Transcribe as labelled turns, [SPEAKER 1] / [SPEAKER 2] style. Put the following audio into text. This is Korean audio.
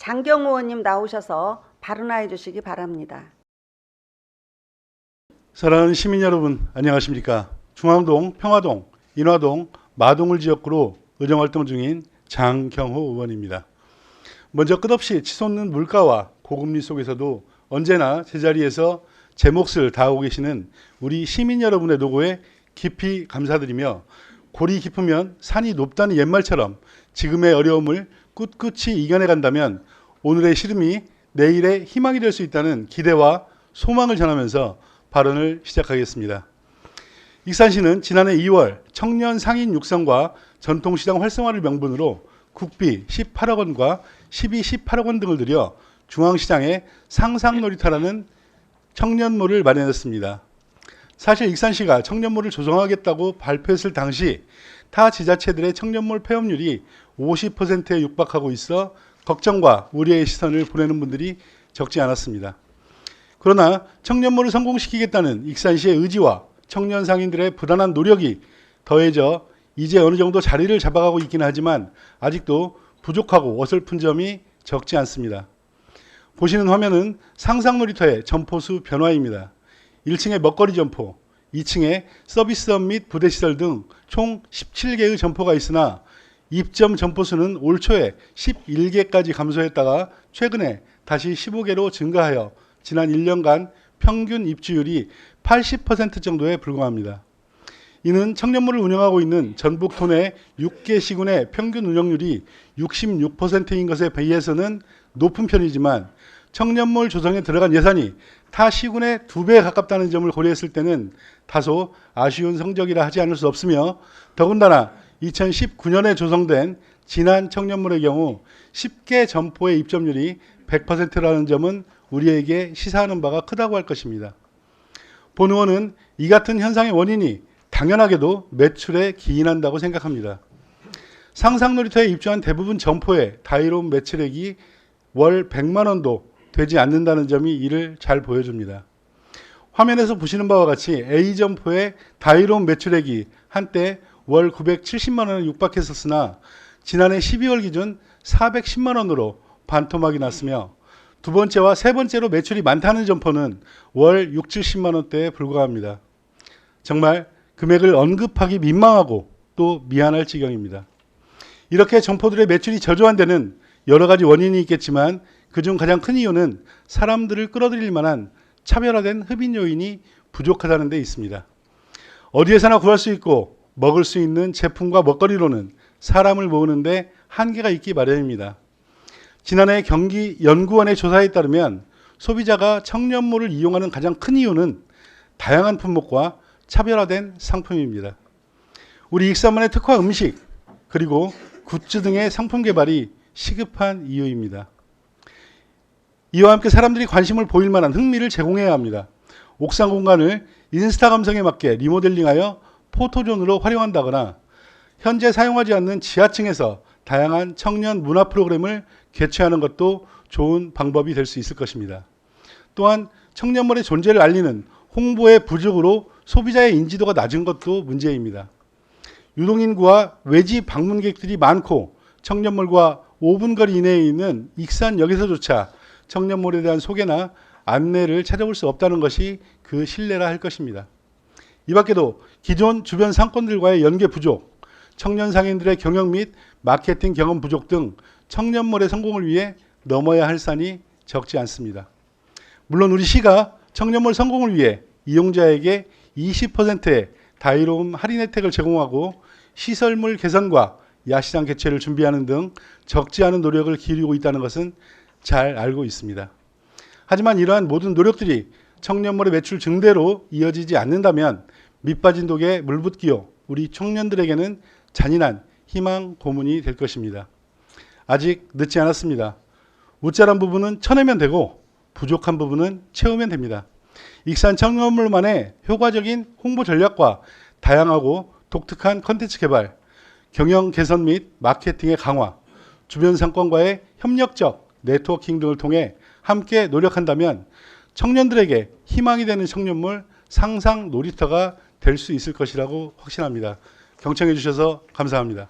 [SPEAKER 1] 장경호 의원님 나오셔서 발언해 주시기 바랍니다.
[SPEAKER 2] 사랑하는 시민 여러분, 안녕하십니까? 중앙동, 평화동, 인화동, 마동을 지역구로 의정활동 중인 장경호 의원입니다. 먼저 끝없이 치솟는 물가와 고금리 속에서도 언제나 제자리에서 제 몫을 다하고 계시는 우리 시민 여러분의 노고에 깊이 감사드리며, 골이 깊으면 산이 높다는 옛말처럼 지금의 어려움을 꿋꿋이 이겨내 간다면 오늘의 시름이 내일의 희망이 될 수 있다는 기대와 소망을 전하면서 발언을 시작하겠습니다. 익산시는 지난해 2월 청년 상인 육성과 전통시장 활성화를 명분으로 국비 18억 원과 1218억 원 등을 들여 중앙시장에 상상놀이터라는 청년몰을 마련했습니다. 사실 익산시가 청년몰을 조성하겠다고 발표했을 당시 타 지자체들의 청년몰 폐업률이 50%에 육박하고 있어 걱정과 우려의 시선을 보내는 분들이 적지 않았습니다. 그러나 청년몰을 성공시키겠다는 익산시의 의지와 청년 상인들의 부단한 노력이 더해져 이제 어느 정도 자리를 잡아가고 있긴 하지만 아직도 부족하고 어설픈 점이 적지 않습니다. 보시는 화면은 상상놀이터의 점포수 변화입니다. 1층에 먹거리 점포, 2층에 서비스업 및 부대시설 등 총 17개의 점포가 있으나 입점 점포수는 올 초에 11개까지 감소했다가 최근에 다시 15개로 증가하여 지난 1년간 평균 입주율이 80% 정도에 불과합니다. 이는 청년몰을 운영하고 있는 전북 도내 6개 시군의 평균 운영률이 66%인 것에 비해서는 높은 편이지만 청년몰 조성에 들어간 예산이 타 시군의 2배에 가깝다는 점을 고려했을 때는 다소 아쉬운 성적이라 하지 않을 수 없으며, 더군다나 2019년에 조성된 진안 청년몰의 경우 10개 점포의 입점률이 100%라는 점은 우리에게 시사하는 바가 크다고 할 것입니다. 본 의원은 이 같은 현상의 원인이 당연하게도 매출에 기인한다고 생각합니다. 상상놀이터에 입주한 대부분 점포의 다이로운 매출액이 월 100만 원도 되지 않는다는 점이 이를 잘 보여줍니다. 화면에서 보시는 바와 같이 A점포의 다이로운 매출액이 한때 월 970만 원에 육박했었으나 지난해 12월 기준 410만 원으로 반토막이 났으며, 두 번째와 세 번째로 매출이 많다는 점포는 월 6, 70만 원대에 불과합니다. 정말 금액을 언급하기 민망하고 또 미안할 지경입니다. 이렇게 점포들의 매출이 저조한 데는 여러 가지 원인이 있겠지만 그중 가장 큰 이유는 사람들을 끌어들일 만한 차별화된 흡인 요인이 부족하다는 데 있습니다. 어디에서나 구할 수 있고 먹을 수 있는 제품과 먹거리로는 사람을 모으는데 한계가 있기 마련입니다. 지난해 경기연구원의 조사에 따르면 소비자가 청년몰을 이용하는 가장 큰 이유는 다양한 품목과 차별화된 상품입니다. 우리 익산만의 특화 음식 그리고 굿즈 등의 상품 개발이 시급한 이유입니다. 이와 함께 사람들이 관심을 보일 만한 흥미를 제공해야 합니다. 옥상 공간을 인스타 감성에 맞게 리모델링하여 포토존으로 활용한다거나 현재 사용하지 않는 지하층에서 다양한 청년 문화 프로그램을 개최하는 것도 좋은 방법이 될 수 있을 것입니다. 또한 청년몰의 존재를 알리는 홍보의 부족으로 소비자의 인지도가 낮은 것도 문제입니다. 유동인구와 외지 방문객들이 많고 청년몰과 5분 거리 이내에 있는 익산역에서조차 청년몰에 대한 소개나 안내를 찾아볼 수 없다는 것이 그 신뢰라 할 것입니다. 이 밖에도 기존 주변 상권들과의 연계 부족, 청년 상인들의 경영 및 마케팅 경험 부족 등 청년몰의 성공을 위해 넘어야 할 산이 적지 않습니다. 물론 우리 시가 청년몰 성공을 위해 이용자에게 20%의 다이로움 할인 혜택을 제공하고 시설물 개선과 야시장 개최를 준비하는 등 적지 않은 노력을 기울이고 있다는 것은 잘 알고 있습니다. 하지만 이러한 모든 노력들이 청년몰의 매출 증대로 이어지지 않는다면 밑빠진 독에 물 붓기요, 우리 청년들에게는 잔인한 희망 고문이 될 것입니다. 아직 늦지 않았습니다. 웃자란 부분은 쳐내면 되고 부족한 부분은 채우면 됩니다. 익산 청년몰만의 효과적인 홍보 전략과 다양하고 독특한 컨텐츠 개발, 경영 개선 및 마케팅의 강화, 주변 상권과의 협력적 네트워킹 등을 통해 함께 노력한다면 청년들에게 희망이 되는 청년몰 상상 놀이터가 될 수 있을 것이라고 확신합니다. 경청해 주셔서 감사합니다.